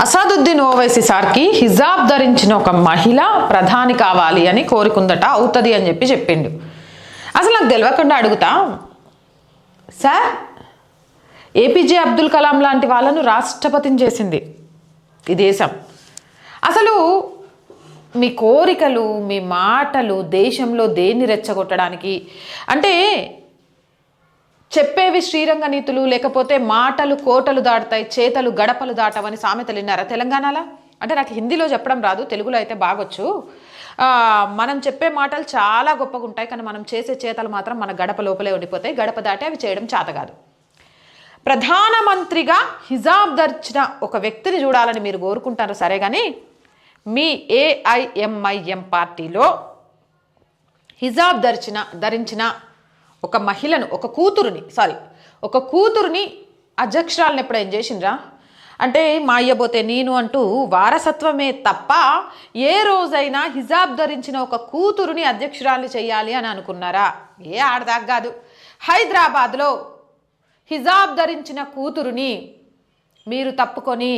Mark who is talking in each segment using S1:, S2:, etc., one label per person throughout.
S1: అసదుద్దీన్ ఓవైసీ సార్కి హిజాబ్ ధరించిన ఒక మహిళ ప్రధాని కావాలి అని కోరుకుందట, అవుతుంది అని చెప్పిండు. అసలు నాకు తెలియకుండా అడుగుతా, సార్ ఏపీజే అబ్దుల్ కలాం లాంటి వాళ్ళను రాష్ట్రపతిని చేసింది ఈ దేశం. అసలు మీ కోరికలు, మీ మాటలు దేశంలో దేన్ని రెచ్చగొట్టడానికి? అంటే చెప్పేవి శ్రీరంగ నీతులు, లేకపోతే మాటలు కోటలు దాటుతాయి, చేతలు గడపలు దాటవని సామెతలు విన్నారా తెలంగాణలో? అంటే నాకు హిందీలో చెప్పడం రాదు, తెలుగులో అయితే బాగొచ్చు. మనం చెప్పే మాటలు చాలా గొప్పగా ఉంటాయి, కానీ మనం చేసే చేతలు మాత్రం మన గడప లోపలే ఉండిపోతాయి, గడప దాటి అవి చేయడం చేత కాదు. ప్రధానమంత్రిగా హిజాబ్ ధరించిన ఒక వ్యక్తిని చూడాలని మీరు కోరుకుంటారు సరే, కానీ మీ ఏఐఎంఐఎం పార్టీలో హిజాబ్ ధరించిన ఒక మహిళను, ఒక కూతురుని అధ్యక్షురాలను ఎప్పుడు ఏం చేసిండ్రా? అంటే మా అయ్యబోతే నేను అంటూ వారసత్వమే తప్ప ఏ రోజైనా హిజాబ్ ధరించిన ఒక కూతురుని అధ్యక్షురాలు చేయాలి అని అనుకున్నారా? ఏ ఆడదాకా కాదు. హైదరాబాద్లో హిజాబ్ ధరించిన కూతురుని మీరు తప్పుకొని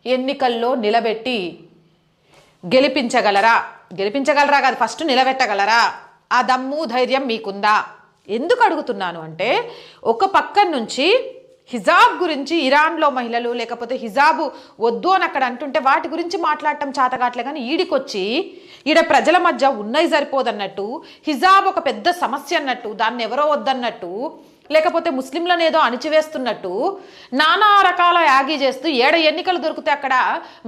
S1: ఎన్నికల్లో నిలబెట్టి గెలిపించగలరా కాదు, ఫస్ట్ నిలబెట్టగలరా? ఆ దమ్ము ధైర్యం మీకుందా? ఎందుకు అడుగుతున్నాను అంటే, ఒక పక్కన నుంచి హిజాబ్ గురించి ఇరాన్లో మహిళలు, లేకపోతే హిజాబు వద్దు అని అక్కడ అంటుంటే వాటి గురించి మాట్లాడటం చేతగాట్లే, కానీ ఈడికొచ్చి ఈడ ప్రజల మధ్య ఉన్నది సరిపోదన్నట్టు, హిజాబ్ ఒక పెద్ద సమస్య అన్నట్టు, దాన్ని ఎవరో వద్దన్నట్టు, లేకపోతే ముస్లింలను ఏదో అణిచివేస్తున్నట్టు నానా రకాల యాగి చేస్తూ ఏడ ఎన్నికలు దొరికితే అక్కడ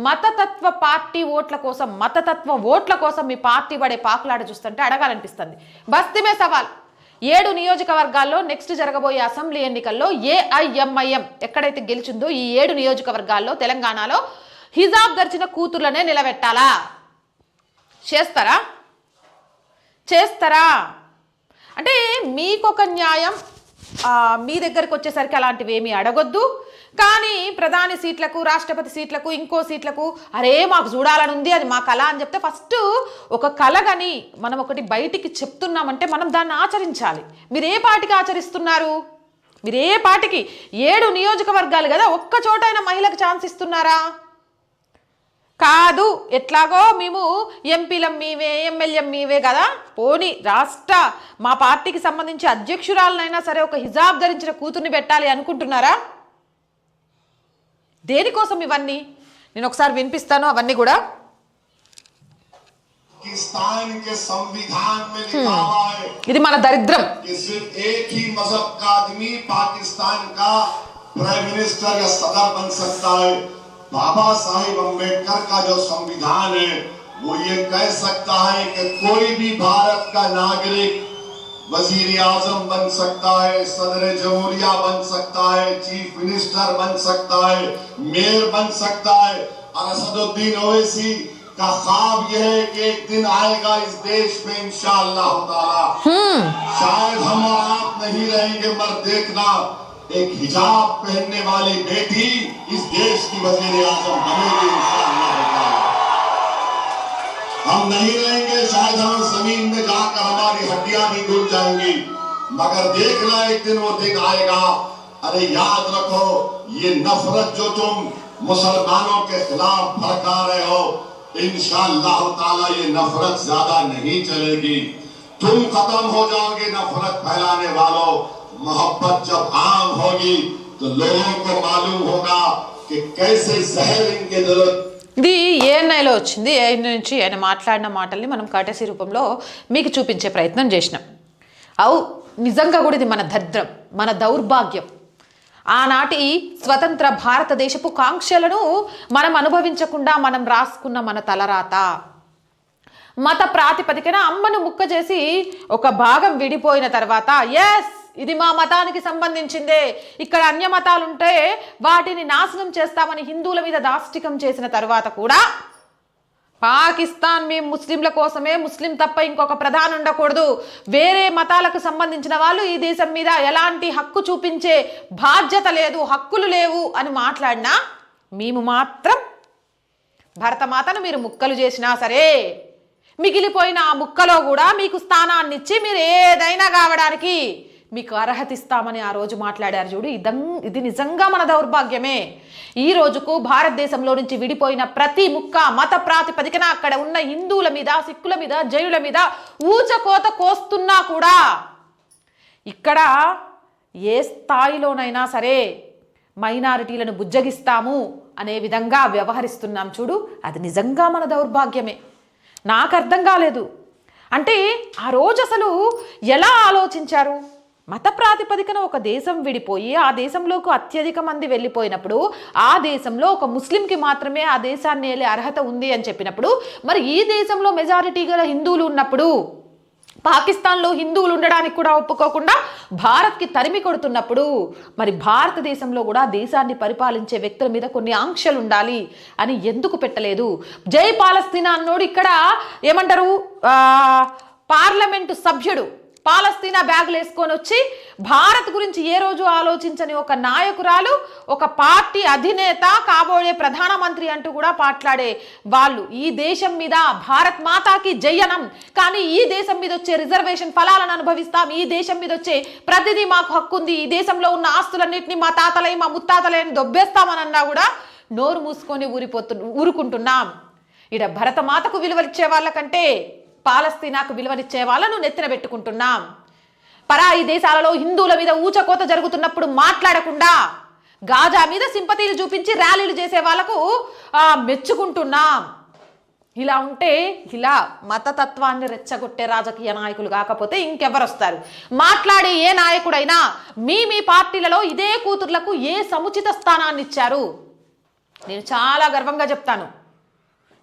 S1: మతతత్వ పార్టీ ఓట్ల కోసం, మతతత్వ ఓట్ల కోసం మీ పార్టీ పడే పాకులాడ చూస్తుంటే అడగాలనిపిస్తుంది. బస్తీమే సవాల్, 7 నియోజకవర్గాల్లో నెక్స్ట్ జరగబోయే అసెంబ్లీ ఎన్నికల్లో ఏఐఎంఐఎం ఎక్కడైతే గెలిచిందో ఈ 7 నియోజకవర్గాల్లో తెలంగాణలో హిజాబ్ ధరించిన కూతుర్లనే నిలబెట్టాలా? చేస్తారా? అంటే మీకొక న్యాయం, మీ దగ్గరకు వచ్చేసరికి అలాంటివి ఏమీ అడగొద్దు, కానీ ప్రధాని సీట్లకు, రాష్ట్రపతి సీట్లకు, ఇంకో సీట్లకు అరే మాకు చూడాలని ఉంది, అది మా కళ అని చెప్తే ఫస్ట్ ఒక కళ కానీ మనం ఒకటి బయటికి చెప్తున్నామంటే మనం దాన్ని ఆచరించాలి. మీరు ఏ పార్టీకి ఆచరిస్తున్నారు? మీరు ఏ పార్టీకి? 7 నియోజకవర్గాలు కదా, ఒక్క చోటైనా మహిళకు ఛాన్స్ ఇస్తున్నారా? కాదు, ఎట్లాగో మేము ఎంపీలం మీవే, ఎమ్మెల్యేం మీవే కదా, పోనీ మా పార్టీకి సంబంధించి అధ్యక్షురాలనైనా సరే ఒక హిజాబ్ ధరించిన కూతుర్ని పెట్టాలి అనుకుంటున్నారా? దేనికోసం ఇవన్నీ? నేను ఒకసారి వినిపిస్తాను అవన్నీ కూడా. ఇది మన దరిద్రం.
S2: बाबा साहिब अम्बेडकर का जो संविधान है वो ये कह सकता है कि कोई भी भारत का नागरिक वजीर आजम बन सकता है, सदर जमहूरिया बन सकता है, चीफ मिनिस्टर बन सकता है, मेयर बन सकता है। और असदुद्दीन ओवैसी का ख्वाब यह है कि एक दिन आएगा इस देश में इंशाअल्लाह ताला, शायद हम और आप नहीं रहेंगे मगर देखना एक हिजाब पहनने वाली बेटी इस देश की वजीर आजम बनेगी इंशाअल्लाह। हम नहीं रहेंगे, शायद हम जमीन में जाकर हमारी हड्डियां भी घुल जाएंगी, मगर देखना एक दिन वो दिन आएगा। अरे याद रखो, ये नफरत जो तुम मुसलमानों के खिलाफ भड़का रहे हो, इंशाअल्लाह ताला ये नफरत ज्यादा नहीं चलेगी, तुम खत्म हो जाओगे नफरत फैलाने वालों। मोहब्बत जब आम होगी तो लोगों को मालूम होगा कि कैसे जहर इनके दिल।
S1: ఇది ఏఎన్ఐలో వచ్చింది. ఏఎన్ఐ నుంచి ఆయన మాట్లాడిన మాటల్ని మనం కటసి రూపంలో మీకు చూపించే ప్రయత్నం చేసినాం. నిజంగా కూడా ఇది మన దరిద్రం, మన దౌర్భాగ్యం. ఆనాటి స్వతంత్ర భారతదేశపు కాంక్షలను మనం అనుభవించకుండా మనం రాసుకున్న మన తలరాత. మత ప్రాతిపదికన అమ్మను ముక్క చేసి ఒక భాగం విడిపోయిన తర్వాత ఎస్ ఇది మా మతానికి సంబంధించిందే, ఇక్కడ అన్య మతాలు ఉంటే వాటిని నాశనం చేస్తామని హిందువుల మీద దాష్టికం చేసిన తర్వాత కూడా పాకిస్తాన్ మేము ముస్లింల కోసమే, ముస్లిం తప్ప ఇంకొక ప్రధాని ఉండకూడదు, వేరే మతాలకు సంబంధించిన వాళ్ళు ఈ దేశం మీద ఎలాంటి హక్కు చూపించే బాధ్యత లేదు, హక్కులు లేవు అని మాట్లాడినా మేము మాత్రం భరతమాతను మీరు ముక్కలు చేసినా సరే మిగిలిపోయిన ఆ ముక్కలో కూడా మీకు స్థానాన్ని ఇచ్చి మీరు ఏదైనా కావడానికి మీకు అర్హత ఇస్తామని ఆ రోజు మాట్లాడారు చూడు. ఇది నిజంగా మన దౌర్భాగ్యమే. ఈ రోజుకు భారతదేశంలో నుంచి విడిపోయిన ప్రతి ముక్క మత ప్రాతిపదికన అక్కడ ఉన్న హిందువుల మీద, సిక్కుల మీద, జైనుల మీద ఊచకోత కోస్తున్నా కూడా ఇక్కడ ఏ స్థాయిలోనైనా సరే మైనారిటీలను బుజ్జగిస్తాము అనే విధంగా వ్యవహరిస్తున్నాం చూడు. అది నిజంగా మన దౌర్భాగ్యమే. నాకు అర్థం కాలేదు. అంటే ఆ రోజు అసలు ఎలా ఆలోచించారు? మత ప్రాతిపదికన ఒక దేశం విడిపోయి ఆ దేశంలోకి అత్యధిక మంది వెళ్ళిపోయినప్పుడు ఆ దేశంలో ఒక ముస్లింకి మాత్రమే ఆ దేశాన్ని వెళ్ళే అర్హత ఉంది అని చెప్పినప్పుడు, మరి ఈ దేశంలో మెజారిటీ గల హిందువులు ఉన్నప్పుడు, పాకిస్తాన్లో హిందువులు ఉండడానికి కూడా ఒప్పుకోకుండా భారత్కి తరిమి కొడుతున్నప్పుడు, మరి భారతదేశంలో కూడా దేశాన్ని పరిపాలించే వ్యక్తుల మీద కొన్ని ఆంక్షలు ఉండాలి అని ఎందుకు పెట్టలేదు? జై పాలస్తీనా అన్నోడు ఇక్కడ ఏమంటారు, పార్లమెంటు సభ్యుడు పాలస్తీనా బ్యాగులు వేసుకొని వచ్చి భారత్ గురించి ఏ రోజు ఆలోచించని ఒక నాయకురాలు, ఒక పార్టీ అధినేత, కాబోయే ప్రధానమంత్రి అంటూ కూడా మాట్లాడే వాళ్ళు ఈ దేశం మీద భారత్ మాతాకి జయనం, కానీ ఈ దేశం మీద వచ్చే రిజర్వేషన్ ఫలాలను అనుభవిస్తాం, ఈ దేశం మీద వచ్చే ప్రతిదీ మాకు హక్కు ఉంది, ఈ దేశంలో ఉన్న ఆస్తులన్నింటినీ మా తాతలై మా ముత్తాతలైని దొబ్బేస్తామనన్నా కూడా నోరు మూసుకొని ఊరుకుంటున్నాం. ఇడ భరతమాతకు విలువలిచ్చే వాళ్ళకంటే పాలస్తీనాకు విలువనిచ్చే వాళ్ళను నెత్తిన పెట్టుకుంటున్నాం. పరాయి దేశాలలో హిందువుల మీద ఊచకోత జరుగుతున్నప్పుడు మాట్లాడకుండా గాజా మీద సింపతీలు చూపించి ర్యాలీలు చేసే వాళ్ళకు మెచ్చుకుంటున్నాం. ఇలా ఉంటే ఇలా మతతత్వాన్ని రెచ్చగొట్టే రాజకీయ నాయకులు కాకపోతే ఇంకెవరు వస్తారు? మాట్లాడే ఏ నాయకుడైనా మీ పార్టీలలో ఇదే కూతుర్లకు ఏ సముచిత స్థానాన్ని ఇచ్చారు? నేను చాలా గర్వంగా చెప్తాను,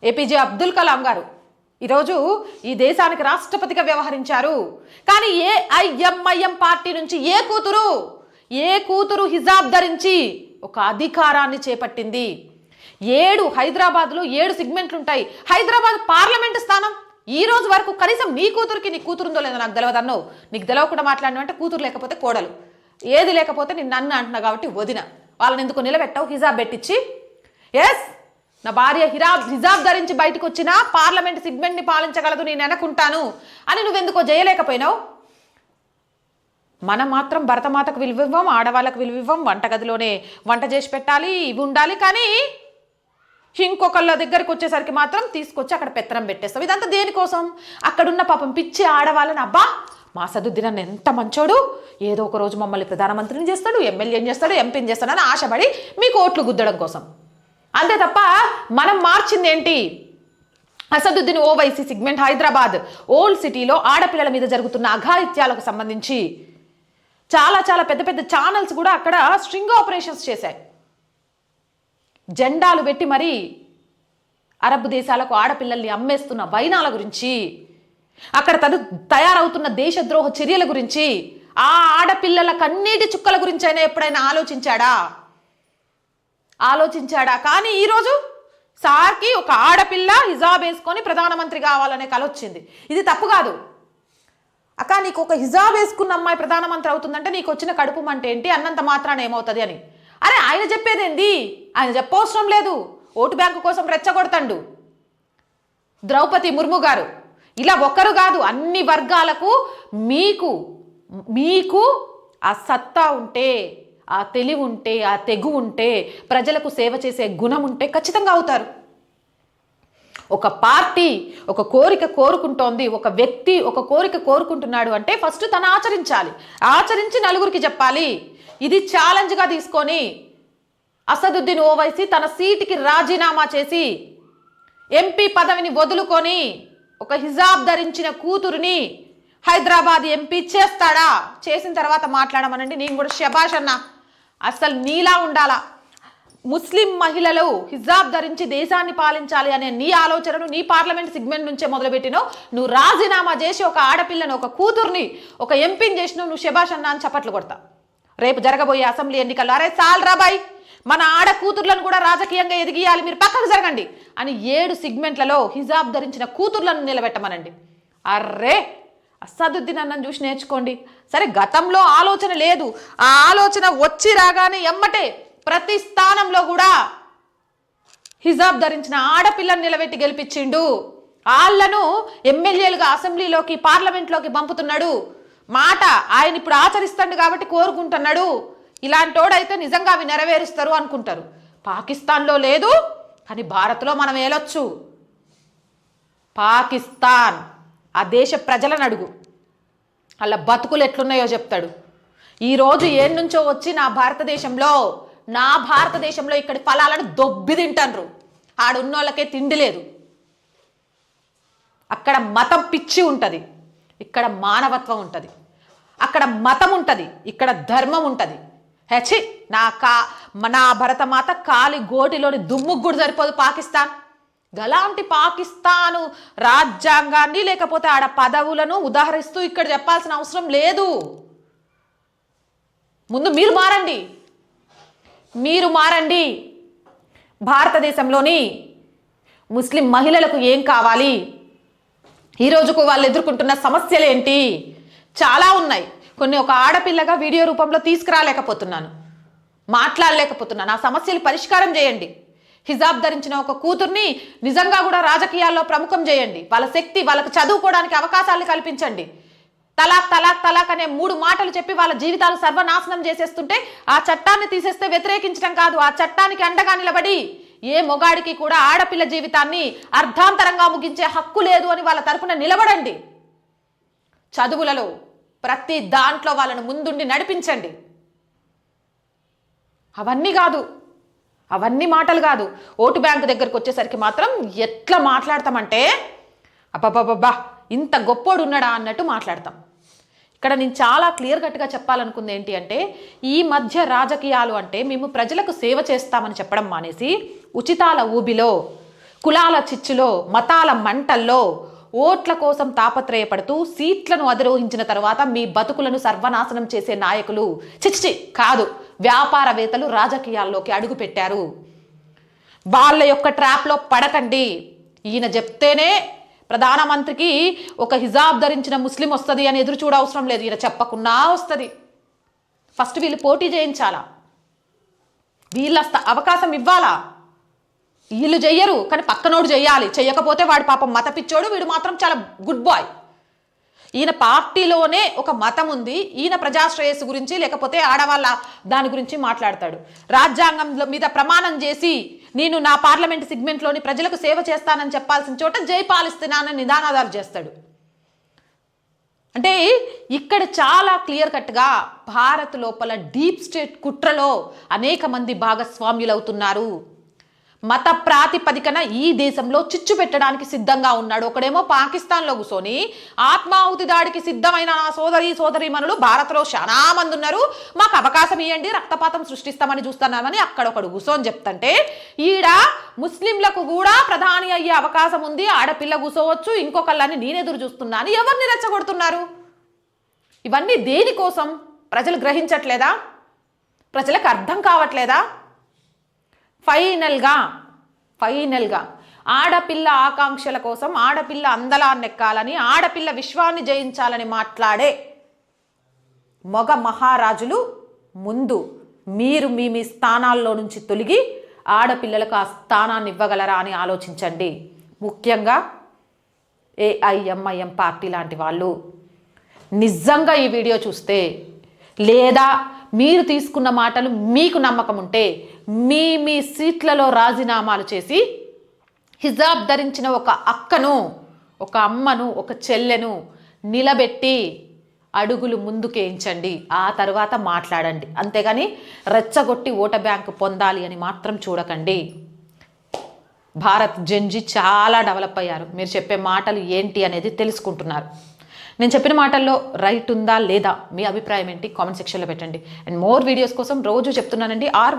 S1: ఏపీజే అబ్దుల్ కలాం గారు ఈరోజు ఈ దేశానికి రాష్ట్రపతిగా వ్యవహరించారు. కానీ ఏఐఎంఐఎం పార్టీ నుంచి ఏ కూతురు హిజాబ్ ధరించి ఒక అధికారాన్ని చేపట్టింది? 7 హైదరాబాద్లో 7 సెగ్మెంట్లు ఉంటాయి. హైదరాబాద్ పార్లమెంటు స్థానం ఈ రోజు వరకు కనీసం నీ కూతురుందో లేదో నాకు తెలియదు అన్నావు. నీకు తెలియకుండా మాట్లాడినంటే కూతురు లేకపోతే కోడలు, ఏది లేకపోతే నేను నన్ను అంటున్నా కాబట్టి వదిన, వాళ్ళని ఎందుకు నిలబెట్టావు? హిజాబ్ పెట్టించి ఎస్ నా భార్య హిజాబ్ ధరించి బయటకు వచ్చినా పార్లమెంట్ సెగ్మెంట్ని పాలించగలదు, నేను అనుకుంటాను అని నువ్వెందుకో చేయలేకపోయినావు? మనం మాత్రం భరతమాతకు విలువివ్వం, ఆడవాళ్ళకు విలువివ్వం, వంటగదిలోనే వంట చేసి పెట్టాలి, ఇవి ఉండాలి. కానీ ఇంకొకళ్ళ దగ్గరికి వచ్చేసరికి మాత్రం తీసుకొచ్చి అక్కడ పెత్తనం పెట్టేస్తాం. ఇదంతా దేనికోసం? అక్కడున్న పాపం పిచ్చి ఆడవాళ్ళని, అబ్బా మా సదుద్దీన్ ఎంత మంచోడు, ఏదో ఒక రోజు మమ్మల్ని ప్రధానమంత్రిని చేస్తాడు, ఎమ్మెల్యేని చేస్తాడు, ఎంపీని చేస్తాడు అని ఆశపడి మీకు ఓట్లు గుద్దడం కోసం. అంతే తప్ప మనం మార్చింది ఏంటి? అసదుద్దీన్ ఓవైసీ సెగ్మెంట్ హైదరాబాద్ ఓల్డ్ సిటీలో ఆడపిల్లల మీద జరుగుతున్న అఘాయిత్యాలకు సంబంధించి చాలా చాలా పెద్ద పెద్ద ఛానల్స్ కూడా అక్కడ స్ట్రింగ్ ఆపరేషన్స్ చేశాయి. జెండాలు పెట్టి మరి అరబ్ దేశాలకు ఆడపిల్లల్ని అమ్మేస్తున్న వైనాల గురించి, అక్కడ తయారవుతున్న దేశద్రోహ చర్యల గురించి, ఆ ఆడపిల్లల కన్నీటి చుక్కల గురించి అయినా ఎప్పుడైనా ఆలోచించాడా? కానీ ఈరోజు సార్కి ఒక ఆడపిల్ల హిజాబ్ వేసుకొని ప్రధానమంత్రి కావాలనే కల వచ్చింది. ఇది తప్పు కాదు అక్క. నీకు ఒక హిజాబ్ వేసుకున్న అమ్మాయి ప్రధానమంత్రి అవుతుందంటే నీకు వచ్చిన కడుపు మంట ఏంటి? అన్నంత మాత్రాన ఏమవుతుంది అని. అరే ఆయన చెప్పేదేంది? ఆయన చెప్పవసరం లేదు, ఓటు బ్యాంకు కోసం రెచ్చగొడతాడు. ద్రౌపది ముర్ము గారు ఇలా ఒక్కరు కాదు, అన్ని వర్గాలకు మీకు ఆ సత్తా ఉంటే, ఆ తెలివి ఉంటే, ఆ తెగు ఉంటే, ప్రజలకు సేవ చేసే గుణం ఉంటే ఖచ్చితంగా అవుతారు. ఒక పార్టీ ఒక కోరిక కోరుకుంటోంది, ఒక వ్యక్తి ఒక కోరిక కోరుకుంటున్నాడు అంటే ఫస్ట్ తను ఆచరించి నలుగురికి చెప్పాలి. ఇది ఛాలెంజ్గా తీసుకొని అసదుద్దీన్ ఓవైసీ తన సీటుకి రాజీనామా చేసి ఎంపీ పదవిని వదులుకొని ఒక హిజాబ్ ధరించిన కూతురుని హైదరాబాద్ ఎంపీ చేస్తాడా? చేసిన తర్వాత మాట్లాడమనండి. నేను కూడా శబాష్ అన్నా, అసలు నీలా ఉండాలా. ముస్లిం మహిళలు హిజాబ్ ధరించి దేశాన్ని పాలించాలి అనే నీ ఆలోచనను నీ పార్లమెంట్ సెగ్మెంట్ నుంచే మొదలుపెట్టినావు. నువ్వు రాజీనామా చేసి ఒక ఆడపిల్లను, ఒక కూతుర్ని, ఒక ఎంపీని చేసినావు. నువ్వు శబాష్ అన్నా అని చప్పట్లు కొడతా. రేపు జరగబోయే అసెంబ్లీ ఎన్నికల్లో అరే సాల్ రాబాయ్, మన ఆడ కూతుర్లను కూడా రాజకీయంగా ఎదిగియాలి, మీరు పక్కకు జరగండి అని 7 సెగ్మెంట్లలో హిజాబ్ ధరించిన కూతుర్లను నిలబెట్టమనండి. అర్రే అసదుద్దీన్ అన్నను చూసి నేర్చుకోండి. సరే గతంలో ఆలోచన లేదు, ఆ ఆలోచన వచ్చి రాగానే ఎమ్మటే ప్రతి స్థానంలో కూడా హిజాబ్ ధరించిన ఆడపిల్లను నిలబెట్టి గెలిపించిండు. వాళ్ళను ఎమ్మెల్యేలుగా అసెంబ్లీలోకి పార్లమెంట్లోకి పంపుతున్నాడు. మాట ఆయన ఇప్పుడు ఆచరిస్తాడు కాబట్టి కోరుకుంటున్నాడు, ఇలాంటోడైతే నిజంగా అవి నెరవేరుస్తారు అనుకుంటారు. పాకిస్తాన్లో లేదు, కానీ భారత్లో మనం ఏలొచ్చు. పాకిస్తాన్ ఆ దేశ ప్రజలను అడుగు, అలా బతుకులు ఎట్లున్నాయో చెప్తాడు. ఈరోజు ఏడు నుంచో వచ్చి నా భారతదేశంలో ఇక్కడి ఫలాలను దొబ్బి తింటారు. ఆడున్నోళ్ళకే తిండి లేదు. అక్కడ మతం పిచ్చి ఉంటుంది, ఇక్కడ మానవత్వం ఉంటుంది. అక్కడ మతం ఉంటుంది, ఇక్కడ ధర్మం ఉంటుంది. హెచి నా భరతమాత కాలి గోటిలోని దుమ్ముకు కూడా సరిపోదు పాకిస్తాన్. గలాంటి పాకిస్తాను రాజ్యాంగాన్ని లేకపోతే ఆడ పదవులను ఉదాహరిస్తూ ఇక్కడ చెప్పాల్సిన అవసరం లేదు. ముందు మీరు మారండి. భారతదేశంలోని ముస్లిం మహిళలకు ఏం కావాలి, ఈ రోజుకు వాళ్ళు ఎదుర్కొంటున్న సమస్యలు ఏంటి, చాలా ఉన్నాయి. కొన్ని ఒక ఆడపిల్లగా వీడియో రూపంలో తీసుకురాలేకపోతున్నాను, మాట్లాడలేకపోతున్నాను. ఆ సమస్యలు పరిష్కారం చేయండి. హిజాబ్ ధరించిన ఒక కూతుర్ని నిజంగా కూడా రాజకీయాల్లో ప్రముఖం చేయండి. వాళ్ళ శక్తి, వాళ్ళకు చదువుకోవడానికి అవకాశాలు కల్పించండి. తలాక్ తలాక్ తలాక్ అనే 3 మాటలు చెప్పి వాళ్ళ జీవితాలు సర్వనాశనం చేసేస్తుంటే ఆ చట్టాన్ని తీసేస్తే వ్యతిరేకించడం కాదు, ఆ చట్టానికి అండగా నిలబడి ఏ మొగాడికి కూడా ఆడపిల్ల జీవితాన్ని అర్ధాంతరంగా ముగించే హక్కు లేదు అని వాళ్ళ తరపున నిలబడండి. చదువులలో ప్రతి దాంట్లో వాళ్ళను ముందుండి నడిపించండి. అవన్నీ మాటలు కాదు. ఓటు బ్యాంకు దగ్గరకు వచ్చేసరికి మాత్రం ఎట్లా మాట్లాడతామంటే అబ్బబ్బబ్బా ఇంత గొప్పోడు ఉన్నాడా అన్నట్టు మాట్లాడతాం. ఇక్కడ నేను చాలా క్లియర్ కట్గా చెప్పాలనుకుంది ఏంటి అంటే, ఈ మధ్య రాజకీయాలు అంటే మేము ప్రజలకు సేవ చేస్తామని చెప్పడం మానేసి ఉచితాల ఊబిలో, కులాల చిచ్చులో, మతాల మంటల్లో ఓట్ల కోసం తాపత్రయపడుతూ సీట్లను అధిరోహించిన తర్వాత మీ బతుకులను సర్వనాశనం చేసే నాయకులు చిచ్చి కాదు, వ్యాపారవేత్తలు రాజకీయాల్లోకి అడుగు పెట్టారు. వాళ్ళ యొక్క ట్రాప్లో పడకండి. ఈయన చెప్తేనే ప్రధానమంత్రికి ఒక హిజాబ్ ధరించిన ముస్లిం వస్తుంది అని ఎదురు చూడవసరం లేదు. ఈయన చెప్పకున్నా వస్తుంది. ఫస్ట్ వీళ్ళు పోటీ చేయించాలా, వీళ్ళ అవకాశం ఇవ్వాలా. వీళ్ళు చెయ్యరు, కానీ పక్కనోడు చెయ్యాలి. చెయ్యకపోతే వాడు పాపం మత పిచ్చోడు, వీడు మాత్రం చాలా గుడ్ బాయ్. ఈయన పార్టీలోనే ఒక మతం ఉంది, ఈయన ప్రజాశ్రేయస్సు గురించి లేకపోతే ఆడవాళ్ళ దాని గురించి మాట్లాడతాడు. రాజ్యాంగం మీద ప్రమాణం చేసి నేను నా పార్లమెంట్ సెగ్మెంట్లోని ప్రజలకు సేవ చేస్తానని చెప్పాల్సిన చోట జై పాలిస్తున్నానని నిదానాదాలు చేస్తాడు. అంటే ఇక్కడ చాలా క్లియర్ కట్గా భారత్ లోపల డీప్ స్టేట్ కుట్రలో అనేక మంది భాగస్వామ్యులవుతున్నారు. మత ప్రాతిపదికన ఈ దేశంలో చిచ్చు పెట్టడానికి సిద్ధంగా ఉన్నాడు. ఒకడేమో పాకిస్తాన్లో కూర్చొని ఆత్మాహుతి దాడికి సిద్ధమైన నా సోదరీమణులు భారత్లో చాలా మంది ఉన్నారు, మాకు అవకాశం ఇవ్వండి, రక్తపాతం సృష్టిస్తామని చూస్తున్నామని అక్కడొకడు కూర్చొని చెప్తుంటే, ఈడ ముస్లింలకు కూడా ప్రధాని అయ్యే అవకాశం ఉంది, ఆడపిల్ల కూర్చోవచ్చు, ఇంకొకళ్ళని నేనెదురు చూస్తున్నా అని ఎవరిని రెచ్చగొడుతున్నారు? ఇవన్నీ దేనికోసం? ప్రజలు గ్రహించట్లేదా? ప్రజలకు అర్థం కావట్లేదా? ఫైనల్గా ఆడపిల్ల ఆకాంక్షల కోసం, ఆడపిల్ల అందలాన్నెక్కాలని, ఆడపిల్ల విశ్వాన్ని జయించాలని మాట్లాడే మగ మహారాజులు ముందు మీరు మీ స్థానాల్లో నుంచి తొలగి ఆడపిల్లలకు ఆ స్థానాన్ని ఇవ్వగలరా అని ఆలోచించండి. ముఖ్యంగా ఏఐఎంఐఎం పార్టీ లాంటి వాళ్ళు నిజంగా ఈ వీడియో చూస్తే, లేదా మీరు తీసుకున్న మాటలు మీకు నమ్మకం ఉంటే మీ సీట్లలో రాజీనామాలు చేసి హిజాబ్ ధరించిన ఒక అక్కను, ఒక అమ్మను, ఒక చెల్లెను నిలబెట్టి అడుగులు ముందుకేయించండి. ఆ తర్వాత మాట్లాడండి. అంతేగాని రెచ్చగొట్టి ఓట బ్యాంకు పొందాలి అని మాత్రం చూడకండి. భారత్ జెన్జీ చాలా డెవలప్ అయ్యారు. మీరు చెప్పే మాటలు ఏంటి అనేది తెలుసుకుంటున్నారు. నేను చెప్పిన మాటల్లో రైట్ ఉందా లేదా, మీ అభిప్రాయం ఏంటి కామెంట్ సెక్షన్లో పెట్టండి. అండ్ మోర్ వీడియోస్ కోసం రోజు చెప్తున్నానండి, ఆర్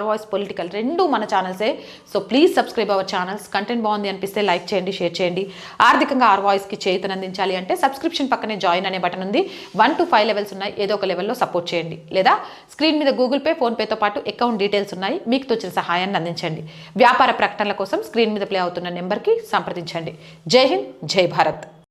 S1: వాయిస్ పొలిటికల్ రెండు మన ఛానల్సే. So please subscribe our channels. Content బాగుంది అనిపిస్తే లైక్ చేయండి, షేర్ చేయండి. ఆర్థికంగా ఆర్ వాయిస్కి చేతనందించాలి అంటే సబ్స్క్రిప్షన్ పక్కనే జాయిన్ అనే బటన్ ఉంది. 1 to 5 లెవెల్స్ ఉన్నాయి. ఏదో ఒక లెవెల్లో సపోర్ట్ చేయండి. లేదా స్క్రీన్ మీద గూగుల్ పే, ఫోన్పేతో పాటు అకౌంట్ డీటెయిల్స్ ఉన్నాయి. మీకు తోచిన సహాయాన్ని అందించండి. వ్యాపార ప్రకటనల కోసం స్క్రీన్ మీద ప్లే అవుతున్న నెంబర్కి సంప్రదించండి. జై హింద్, జై భారత్.